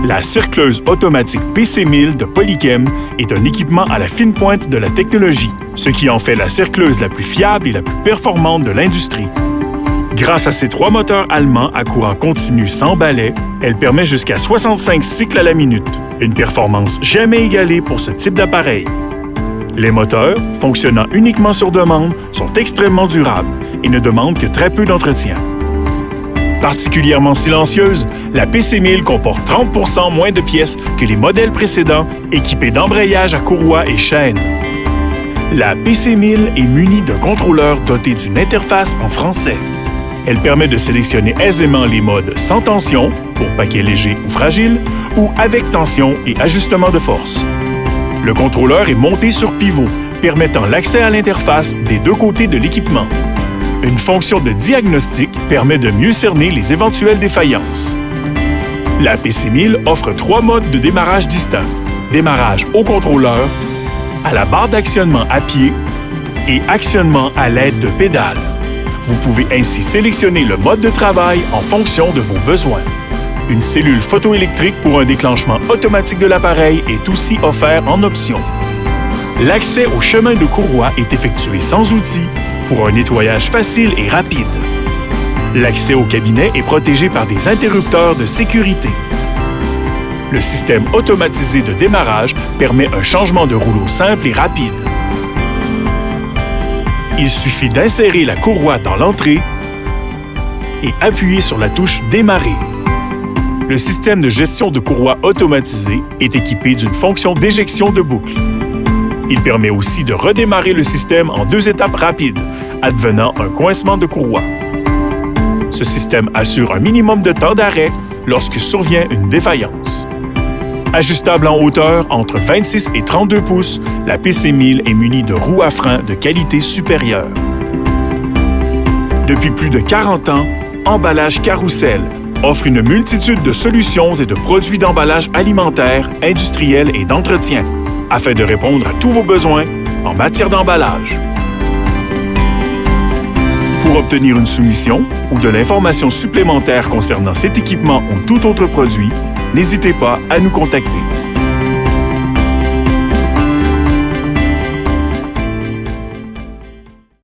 La cercleuse automatique PC1000 de Polychem est un équipement à la fine pointe de la technologie, ce qui en fait la cercleuse la plus fiable et la plus performante de l'industrie. Grâce à ses 3 moteurs allemands à courant continu sans balai, elle permet jusqu'à 65 cycles à la minute, une performance jamais égalée pour ce type d'appareil. Les moteurs, fonctionnant uniquement sur demande, sont extrêmement durables et ne demandent que très peu d'entretien. Particulièrement silencieuse, la PC1000 comporte 30 % moins de pièces que les modèles précédents équipés d'embrayage à courroie et chaînes. La PC1000 est munie d'un contrôleur doté d'une interface en français. Elle permet de sélectionner aisément les modes sans tension, pour paquets légers ou fragiles, ou avec tension et ajustement de force. Le contrôleur est monté sur pivot, permettant l'accès à l'interface des 2 côtés de l'équipement. Une fonction de diagnostic permet de mieux cerner les éventuelles défaillances. La PC1000 offre 3 modes de démarrage distincts. Démarrage au contrôleur, à la barre d'actionnement à pied et actionnement à l'aide de pédales. Vous pouvez ainsi sélectionner le mode de travail en fonction de vos besoins. Une cellule photoélectrique pour un déclenchement automatique de l'appareil est aussi offert en option. L'accès au chemin de courroie est effectué sans outil pour un nettoyage facile et rapide. L'accès au cabinet est protégé par des interrupteurs de sécurité. Le système automatisé de démarrage permet un changement de rouleau simple et rapide. Il suffit d'insérer la courroie dans l'entrée et appuyer sur la touche « Démarrer ». Le système de gestion de courroie automatisé est équipé d'une fonction d'éjection de boucle. Il permet aussi de redémarrer le système en 2 étapes rapides, advenant un coincement de courroie. Ce système assure un minimum de temps d'arrêt lorsque survient une défaillance. Ajustable en hauteur entre 26 et 32 pouces, la PC1000 est munie de roues à frein de qualité supérieure. Depuis plus de 40 ans, Emballage Carrousel offre une multitude de solutions et de produits d'emballage alimentaire, industriel et d'entretien, afin de répondre à tous vos besoins en matière d'emballage. Pour obtenir une soumission ou de l'information supplémentaire concernant cet équipement ou tout autre produit, n'hésitez pas à nous contacter.